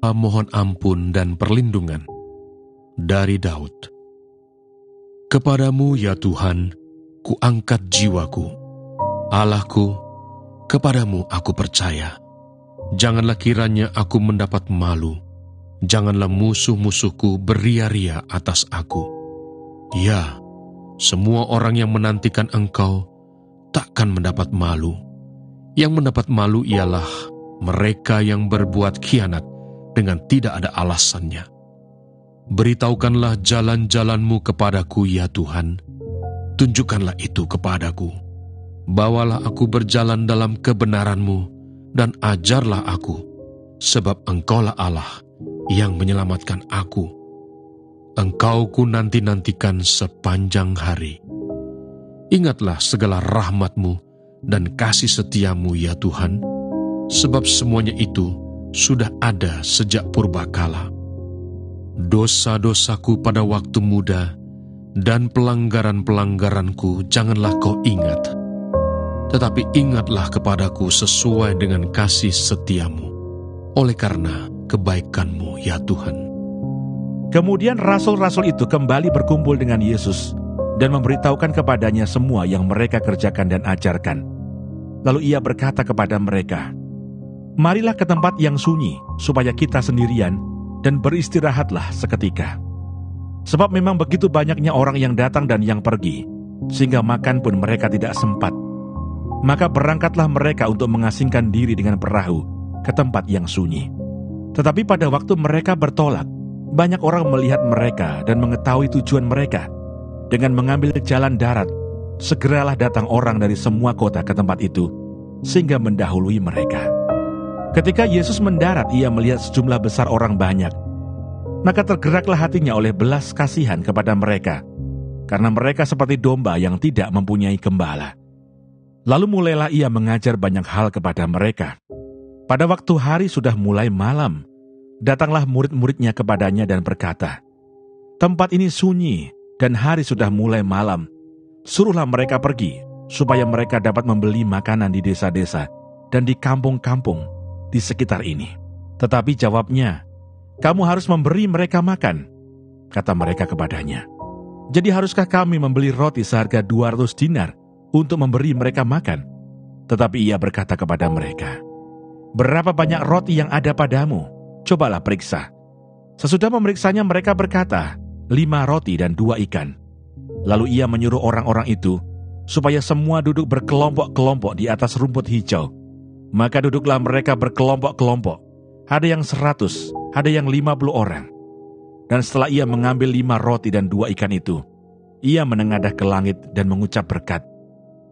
Mohon ampun dan perlindungan dari Daud. Kepadamu ya Tuhan, kuangkat jiwaku. Allahku, kepadamu aku percaya. Janganlah kiranya aku mendapat malu. Janganlah musuh-musuhku beria-ria atas aku. Ya, semua orang yang menantikan Engkau takkan mendapat malu. Yang mendapat malu ialah mereka yang berbuat khianat dengan tidak ada alasannya. Beritahukanlah jalan-jalan-Mu kepadaku, ya Tuhan. Tunjukkanlah itu kepadaku. Bawalah aku berjalan dalam kebenaran-Mu dan ajarlah aku, sebab Engkaulah Allah yang menyelamatkan aku. Engkau ku nanti-nantikan sepanjang hari. Ingatlah segala rahmat-Mu dan kasih setia-Mu, ya Tuhan, sebab semuanya itu sudah ada sejak purbakala. Dosa-dosaku pada waktu muda dan pelanggaran-pelanggaranku janganlah Kau ingat, tetapi ingatlah kepadaku sesuai dengan kasih setia-Mu, oleh karena kebaikan-Mu, ya Tuhan. Kemudian rasul-rasul itu kembali berkumpul dengan Yesus dan memberitahukan kepadanya semua yang mereka kerjakan dan ajarkan. Lalu ia berkata kepada mereka, "Marilah ke tempat yang sunyi, supaya kita sendirian, dan beristirahatlah seketika. Sebab memang begitu banyaknya orang yang datang dan yang pergi, sehingga makan pun mereka tidak sempat. Maka berangkatlah mereka untuk mengasingkan diri dengan perahu ke tempat yang sunyi. Tetapi pada waktu mereka bertolak, banyak orang melihat mereka dan mengetahui tujuan mereka. Dengan mengambil jalan darat, segeralah datang orang dari semua kota ke tempat itu, sehingga mendahului mereka. Ketika Yesus mendarat, ia melihat sejumlah besar orang banyak. Maka tergeraklah hatinya oleh belas kasihan kepada mereka, karena mereka seperti domba yang tidak mempunyai gembala. Lalu mulailah ia mengajar banyak hal kepada mereka. Pada waktu hari sudah mulai malam, datanglah murid-muridnya kepadanya dan berkata, "Tempat ini sunyi dan hari sudah mulai malam. Suruhlah mereka pergi, supaya mereka dapat membeli makanan di desa-desa dan di kampung-kampung di sekitar ini." Tetapi jawabnya, "Kamu harus memberi mereka makan." Kata mereka kepadanya, "Jadi haruskah kami membeli roti seharga 200 dinar untuk memberi mereka makan?" Tetapi ia berkata kepada mereka, "Berapa banyak roti yang ada padamu? Cobalah periksa." Sesudah memeriksanya mereka berkata, 5 roti dan 2 ikan. Lalu ia menyuruh orang-orang itu supaya semua duduk berkelompok-kelompok di atas rumput hijau. Maka duduklah mereka berkelompok-kelompok, ada yang 100, ada yang 50 orang. Dan setelah ia mengambil 5 roti dan 2 ikan itu, ia menengadah ke langit dan mengucap berkat.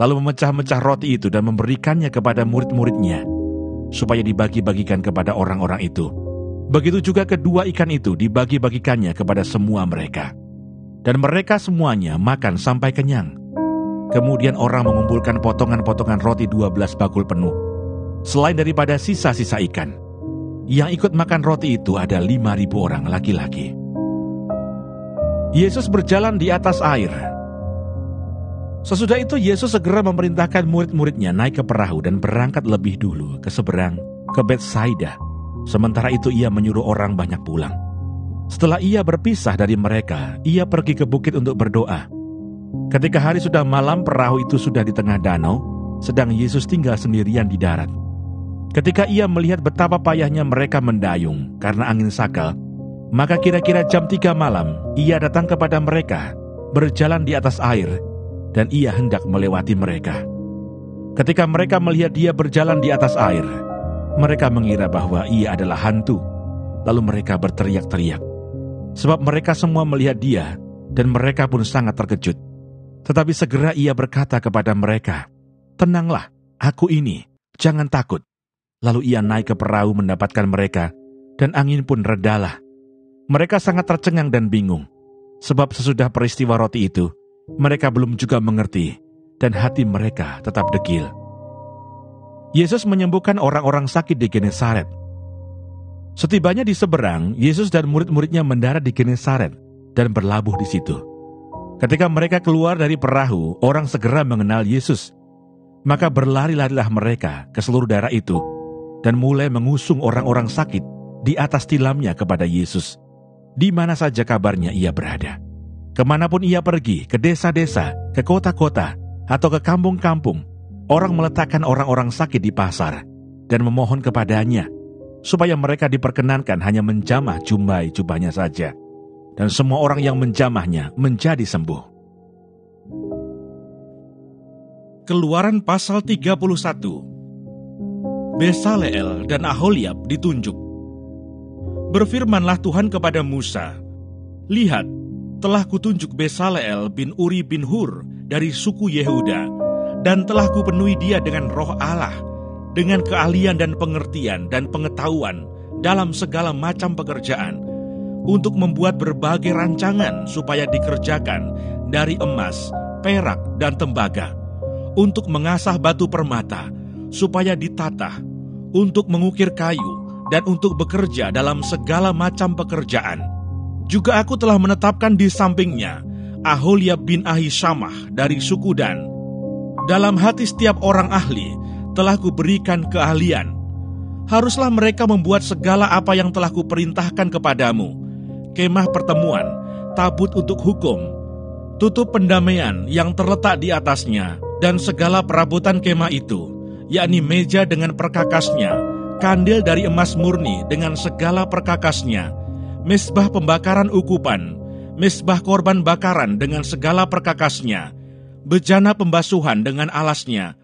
Lalu memecah-mecah roti itu dan memberikannya kepada murid-muridnya, supaya dibagi-bagikan kepada orang-orang itu. Begitu juga kedua ikan itu dibagi-bagikannya kepada semua mereka. Dan mereka semuanya makan sampai kenyang. Kemudian orang mengumpulkan potongan-potongan roti 12 bakul penuh, selain daripada sisa-sisa ikan. Yang ikut makan roti itu ada 5.000 orang laki-laki. Yesus berjalan di atas air. Sesudah itu Yesus segera memerintahkan murid-muridnya naik ke perahu dan berangkat lebih dulu ke seberang, ke Betsaida. Sementara itu ia menyuruh orang banyak pulang. Setelah ia berpisah dari mereka, ia pergi ke bukit untuk berdoa. Ketika hari sudah malam, perahu itu sudah di tengah danau, sedang Yesus tinggal sendirian di darat. Ketika ia melihat betapa payahnya mereka mendayung karena angin sakal, maka kira-kira jam 3 malam, ia datang kepada mereka, berjalan di atas air, dan ia hendak melewati mereka. Ketika mereka melihat dia berjalan di atas air, mereka mengira bahwa ia adalah hantu. Lalu mereka berteriak-teriak, sebab mereka semua melihat dia, dan mereka pun sangat terkejut. Tetapi segera ia berkata kepada mereka, "Tenanglah, aku ini, jangan takut." Lalu ia naik ke perahu mendapatkan mereka, dan angin pun redalah. Mereka sangat tercengang dan bingung, sebab sesudah peristiwa roti itu, mereka belum juga mengerti, dan hati mereka tetap degil. Yesus menyembuhkan orang-orang sakit di Genesaret. Setibanya di seberang, Yesus dan murid-muridnya mendarat di Genesaret dan berlabuh di situ. Ketika mereka keluar dari perahu, orang segera mengenal Yesus. Maka berlari-larilah mereka ke seluruh daerah itu dan mulai mengusung orang-orang sakit di atas tilamnya kepada Yesus, di mana saja kabarnya ia berada. Kemanapun ia pergi, ke desa-desa, ke kota-kota, atau ke kampung-kampung, orang meletakkan orang-orang sakit di pasar dan memohon kepadanya, supaya mereka diperkenankan hanya menjamah jubahnya saja. Dan semua orang yang menjamahnya menjadi sembuh. Keluaran pasal 31. Besaleel dan Aholiab ditunjuk. Berfirmanlah Tuhan kepada Musa, "Lihat, telah kutunjuk Besaleel bin Uri bin Hur dari suku Yehuda, dan telah kupenuhi dia dengan roh Allah, dengan keahlian dan pengertian dan pengetahuan dalam segala macam pekerjaan, untuk membuat berbagai rancangan supaya dikerjakan dari emas, perak, dan tembaga, untuk mengasah batu permata, supaya ditata, untuk mengukir kayu, dan untuk bekerja dalam segala macam pekerjaan. Juga aku telah menetapkan di sampingnya Aholiab bin Ahisamah dari suku Dan. Dalam hati setiap orang ahli telah kuberikan keahlian. Haruslah mereka membuat segala apa yang telah kuperintahkan kepadamu: kemah pertemuan, tabut untuk hukum, tutup pendamaian yang terletak di atasnya, dan segala perabotan kemah itu, yakni meja dengan perkakasnya, kandil dari emas murni dengan segala perkakasnya, mezbah pembakaran ukupan, mezbah korban bakaran dengan segala perkakasnya, bejana pembasuhan dengan alasnya,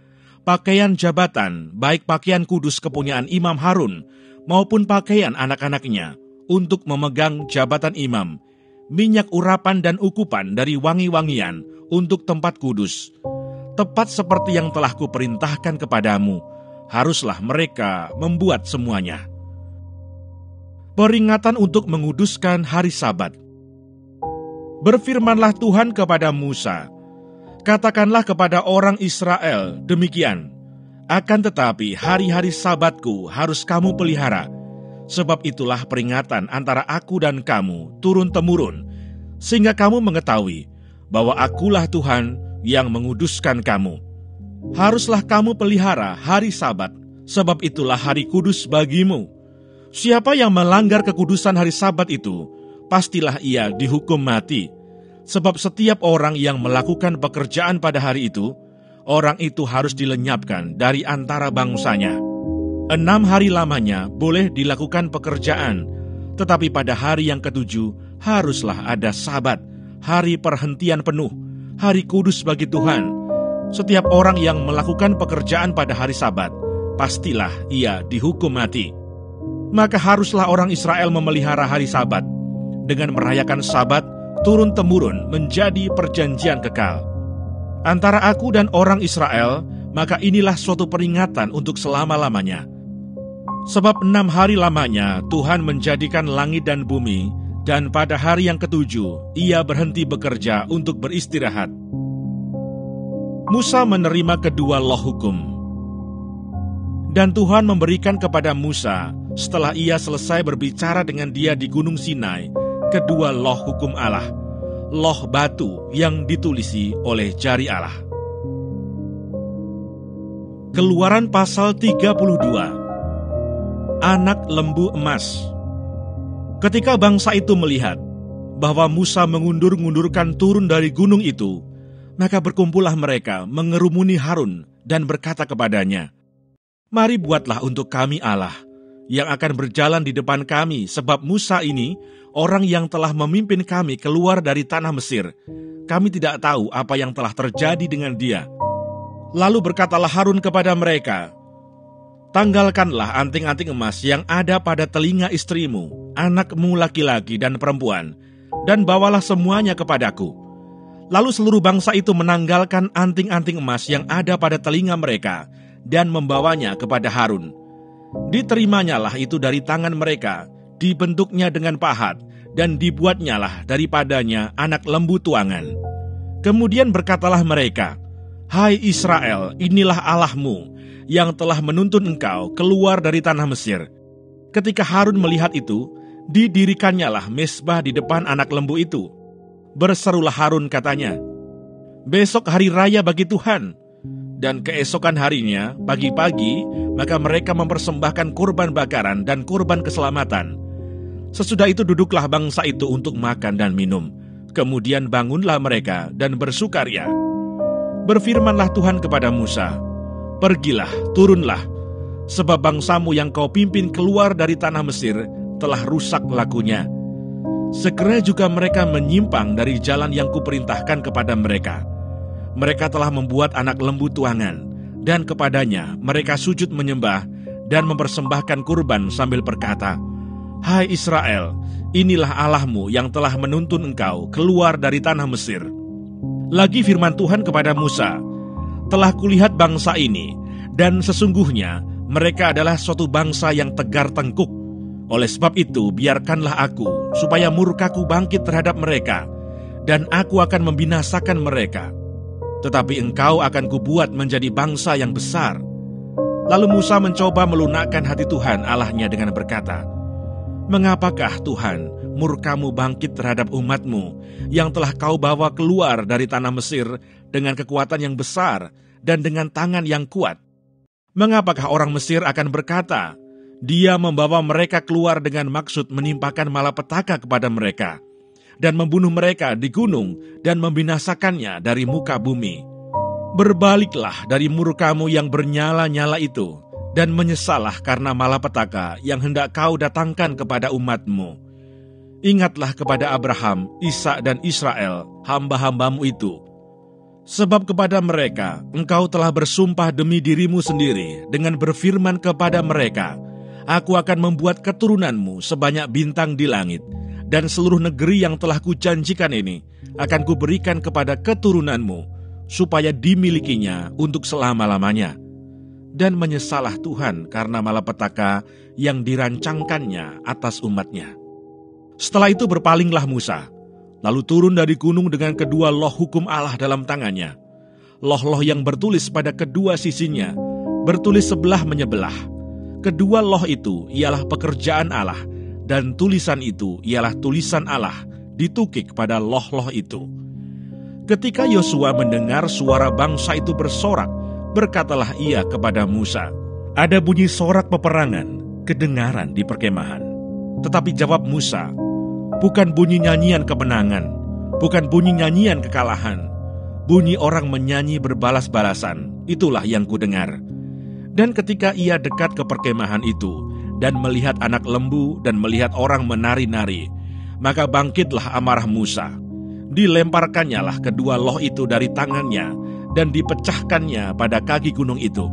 pakaian jabatan, baik pakaian kudus kepunyaan Imam Harun, maupun pakaian anak-anaknya, untuk memegang jabatan imam, minyak urapan dan ukupan dari wangi-wangian untuk tempat kudus. Tepat seperti yang telah kuperintahkan kepadamu, haruslah mereka membuat semuanya. Peringatan untuk menguduskan hari Sabat. Berfirmanlah Tuhan kepada Musa, "Katakanlah kepada orang Israel demikian, akan tetapi hari-hari Sabatku harus kamu pelihara, sebab itulah peringatan antara aku dan kamu turun-temurun, sehingga kamu mengetahui bahwa akulah Tuhan yang menguduskan kamu. Haruslah kamu pelihara hari Sabat, sebab itulah hari kudus bagimu. Siapa yang melanggar kekudusan hari Sabat itu, pastilah ia dihukum mati. Sebab setiap orang yang melakukan pekerjaan pada hari itu, orang itu harus dilenyapkan dari antara bangsanya. 6 hari lamanya boleh dilakukan pekerjaan, tetapi pada hari yang ke-7 haruslah ada Sabat, hari perhentian penuh, hari kudus bagi Tuhan. Setiap orang yang melakukan pekerjaan pada hari Sabat, pastilah ia dihukum mati. Maka haruslah orang Israel memelihara hari Sabat, dengan merayakan Sabat turun-temurun menjadi perjanjian kekal antara aku dan orang Israel. Maka inilah suatu peringatan untuk selama-lamanya. Sebab 6 hari lamanya Tuhan menjadikan langit dan bumi, dan pada hari yang ke-7 ia berhenti bekerja untuk beristirahat." Musa menerima kedua loh hukum. Dan Tuhan memberikan kepada Musa, setelah ia selesai berbicara dengan dia di Gunung Sinai, kedua loh hukum Allah, loh batu yang ditulisi oleh jari Allah. Keluaran pasal 32. Anak lembu emas. Ketika bangsa itu melihat bahwa Musa mengundur-ngundurkan turun dari gunung itu, maka berkumpullah mereka mengerumuni Harun dan berkata kepadanya, "Mari buatlah untuk kami Allah yang akan berjalan di depan kami, sebab Musa ini orang yang telah memimpin kami keluar dari tanah Mesir. Kami tidak tahu apa yang telah terjadi dengan dia." Lalu berkatalah Harun kepada mereka, "Tanggalkanlah anting-anting emas yang ada pada telinga istrimu, anakmu laki-laki dan perempuan, dan bawalah semuanya kepadaku." Lalu seluruh bangsa itu menanggalkan anting-anting emas yang ada pada telinga mereka dan membawanya kepada Harun. Diterimanya itu dari tangan mereka, dibentuknya dengan pahat, dan dibuatnyalah daripadanya anak lembu tuangan. Kemudian berkatalah mereka, "Hai Israel, inilah Allahmu yang telah menuntun engkau keluar dari tanah Mesir." Ketika Harun melihat itu, didirikannya mezbah di depan anak lembu itu. Berserulah Harun katanya, "Besok hari raya bagi Tuhan. Dan keesokan harinya, pagi-pagi, maka mereka mempersembahkan kurban bakaran dan kurban keselamatan. Sesudah itu duduklah bangsa itu untuk makan dan minum. Kemudian bangunlah mereka dan bersukaria. Berfirmanlah Tuhan kepada Musa, "Pergilah, turunlah, sebab bangsamu yang kau pimpin keluar dari tanah Mesir telah rusak lakunya. Segera juga mereka menyimpang dari jalan yang kuperintahkan kepada mereka. Mereka telah membuat anak lembu tuangan, dan kepadanya mereka sujud menyembah dan mempersembahkan kurban sambil berkata, 'Hai Israel, inilah Allahmu yang telah menuntun engkau keluar dari tanah Mesir.' Lagi firman Tuhan kepada Musa, 'Telah kulihat bangsa ini, dan sesungguhnya mereka adalah suatu bangsa yang tegar tengkuk. Oleh sebab itu biarkanlah aku, supaya murkaku bangkit terhadap mereka, dan aku akan membinasakan mereka. Tetapi engkau akan kubuat menjadi bangsa yang besar.' Lalu Musa mencoba melunakkan hati Tuhan Allahnya dengan berkata, 'Mengapakah Tuhan murkamu bangkit terhadap umatmu yang telah kau bawa keluar dari tanah Mesir dengan kekuatan yang besar dan dengan tangan yang kuat? Mengapakah orang Mesir akan berkata, Dia membawa mereka keluar dengan maksud menimpakan malapetaka kepada mereka dan membunuh mereka di gunung dan membinasakannya dari muka bumi? Berbaliklah dari murkamu yang bernyala-nyala itu dan menyesallah karena malapetaka yang hendak kau datangkan kepada umatmu. Ingatlah kepada Abraham, Ishak dan Israel, hamba-hambamu itu. Sebab kepada mereka engkau telah bersumpah demi dirimu sendiri dengan berfirman kepada mereka, Aku akan membuat keturunanmu sebanyak bintang di langit, dan seluruh negeri yang telah kujanjikan ini akan kuberikan kepada keturunanmu, supaya dimilikinya untuk selama-lamanya. Dan menyesalah Tuhan karena malapetaka yang dirancangkannya atas umatnya." Setelah itu berpalinglah Musa, lalu turun dari gunung dengan kedua loh hukum Allah dalam tangannya. Loh-loh yang bertulis pada kedua sisinya, bertulis sebelah menyebelah. Kedua loh itu ialah pekerjaan Allah, dan tulisan itu ialah tulisan Allah ditukik pada loh-loh itu. Ketika Yosua mendengar suara bangsa itu bersorak, berkatalah ia kepada Musa, "Ada bunyi sorak peperangan kedengaran di perkemahan." Tetapi jawab Musa, "Bukan bunyi nyanyian kemenangan, bukan bunyi nyanyian kekalahan. Bunyi orang menyanyi berbalas-balasan, itulah yang kudengar." Dan ketika ia dekat ke perkemahan itu, dan melihat anak lembu dan melihat orang menari-nari, maka bangkitlah amarah Musa. Dilemparkannya lah kedua loh itu dari tangannya, dan dipecahkannya pada kaki gunung itu.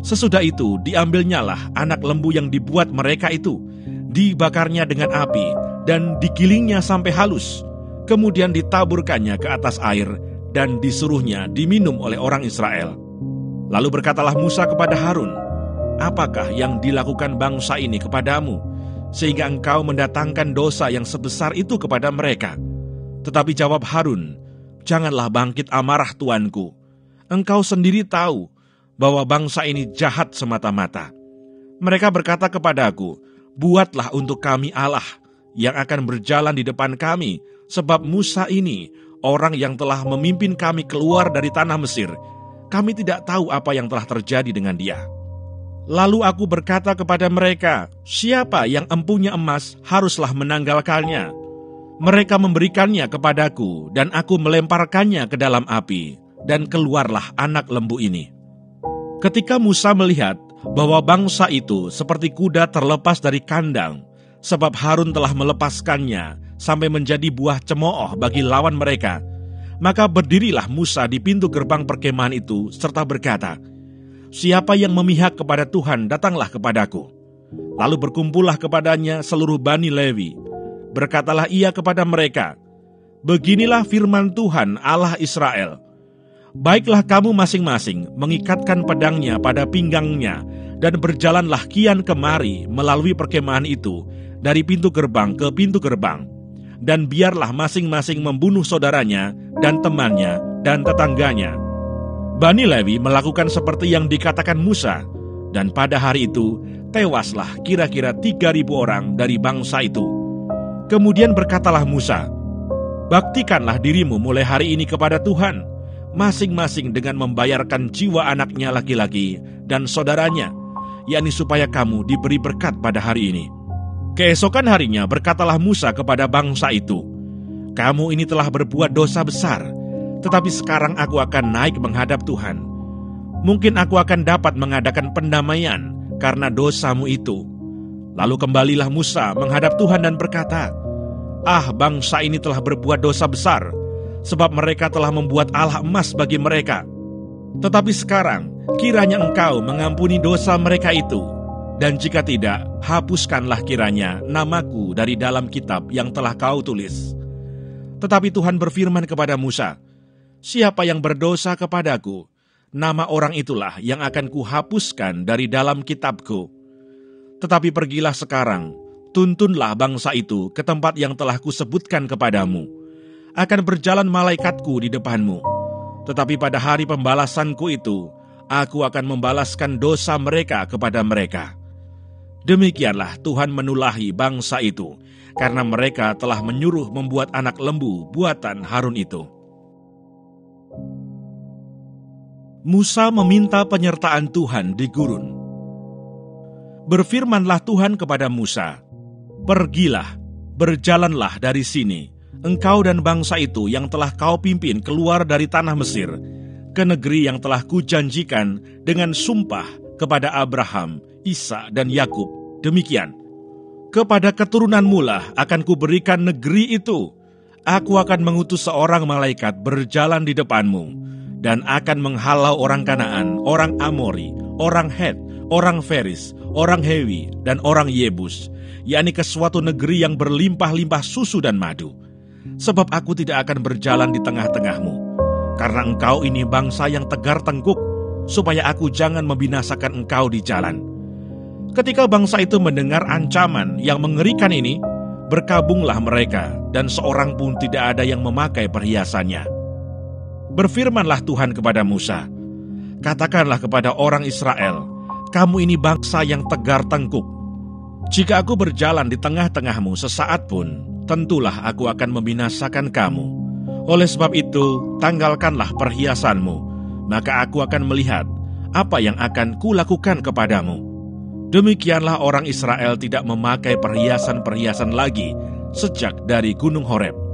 Sesudah itu diambilnyalah anak lembu yang dibuat mereka itu, dibakarnya dengan api, dan digilingnya sampai halus. Kemudian ditaburkannya ke atas air, dan disuruhnya diminum oleh orang Israel. Lalu berkatalah Musa kepada Harun, "Apakah yang dilakukan bangsa ini kepadamu, sehingga engkau mendatangkan dosa yang sebesar itu kepada mereka?" Tetapi jawab Harun, "Janganlah bangkit amarah tuanku. Engkau sendiri tahu bahwa bangsa ini jahat semata-mata. Mereka berkata kepadaku, 'Buatlah untuk kami Allah yang akan berjalan di depan kami, sebab Musa ini orang yang telah memimpin kami keluar dari tanah Mesir. Kami tidak tahu apa yang telah terjadi dengan dia.' Lalu aku berkata kepada mereka, 'Siapa yang empunya emas haruslah menanggalkannya.' Mereka memberikannya kepadaku, dan aku melemparkannya ke dalam api, dan keluarlah anak lembu ini." Ketika Musa melihat bahwa bangsa itu seperti kuda terlepas dari kandang, sebab Harun telah melepaskannya sampai menjadi buah cemooh bagi lawan mereka, maka berdirilah Musa di pintu gerbang perkemahan itu serta berkata, "Siapa yang memihak kepada Tuhan, datanglah kepadaku." Lalu berkumpullah kepadanya seluruh Bani Lewi. Berkatalah ia kepada mereka, "Beginilah firman Tuhan Allah Israel. Baiklah kamu masing-masing mengikatkan pedangnya pada pinggangnya, dan berjalanlah kian kemari melalui perkemahan itu dari pintu gerbang ke pintu gerbang. Dan biarlah masing-masing membunuh saudaranya dan temannya dan tetangganya." Bani Lewi melakukan seperti yang dikatakan Musa, dan pada hari itu tewaslah kira-kira 3.000 orang dari bangsa itu. Kemudian berkatalah Musa, "Baktikanlah dirimu mulai hari ini kepada Tuhan, masing-masing dengan membayarkan jiwa anaknya laki-laki dan saudaranya, yakni supaya kamu diberi berkat pada hari ini. Keesokan harinya berkatalah Musa kepada bangsa itu, kamu ini telah berbuat dosa besar, tetapi sekarang aku akan naik menghadap Tuhan. Mungkin aku akan dapat mengadakan pendamaian karena dosamu itu. Lalu kembalilah Musa menghadap Tuhan dan berkata, bangsa ini telah berbuat dosa besar, sebab mereka telah membuat Allah emas bagi mereka. Tetapi sekarang, kiranya engkau mengampuni dosa mereka itu, dan jika tidak, hapuskanlah kiranya namaku dari dalam kitab yang telah kau tulis. Tetapi Tuhan berfirman kepada Musa, siapa yang berdosa kepadaku, nama orang itulah yang akan kuhapuskan dari dalam kitabku. Tetapi pergilah sekarang, tuntunlah bangsa itu ke tempat yang telah kusebutkan kepadamu. Akan berjalan malaikatku di depanmu. Tetapi pada hari pembalasanku itu, aku akan membalaskan dosa mereka kepada mereka. Demikianlah Tuhan menulahi bangsa itu, karena mereka telah menyuruh membuat anak lembu buatan Harun itu. Musa meminta penyertaan Tuhan di gurun. Berfirmanlah Tuhan kepada Musa, pergilah, berjalanlah dari sini, engkau dan bangsa itu yang telah kau pimpin keluar dari tanah Mesir, ke negeri yang telah kujanjikan dengan sumpah kepada Abraham, Ishak dan Yakub. Demikian, kepada keturunanmu lah akan kuberikan negeri itu. Aku akan mengutus seorang malaikat berjalan di depanmu, dan akan menghalau orang Kanaan, orang Amori, orang Het, orang Feris, orang Hewi, dan orang Yebus, yakni ke suatu negeri yang berlimpah-limpah susu dan madu. Sebab aku tidak akan berjalan di tengah-tengahmu, karena engkau ini bangsa yang tegar tengkuk, supaya aku jangan membinasakan engkau di jalan. Ketika bangsa itu mendengar ancaman yang mengerikan ini, berkabunglah mereka, dan seorang pun tidak ada yang memakai perhiasannya. Berfirmanlah Tuhan kepada Musa, katakanlah kepada orang Israel, kamu ini bangsa yang tegar tengkuk. Jika aku berjalan di tengah-tengahmu sesaat pun, tentulah aku akan membinasakan kamu. Oleh sebab itu, tanggalkanlah perhiasanmu, maka aku akan melihat apa yang akan kulakukan kepadamu. Demikianlah orang Israel tidak memakai perhiasan-perhiasan lagi sejak dari Gunung Horeb.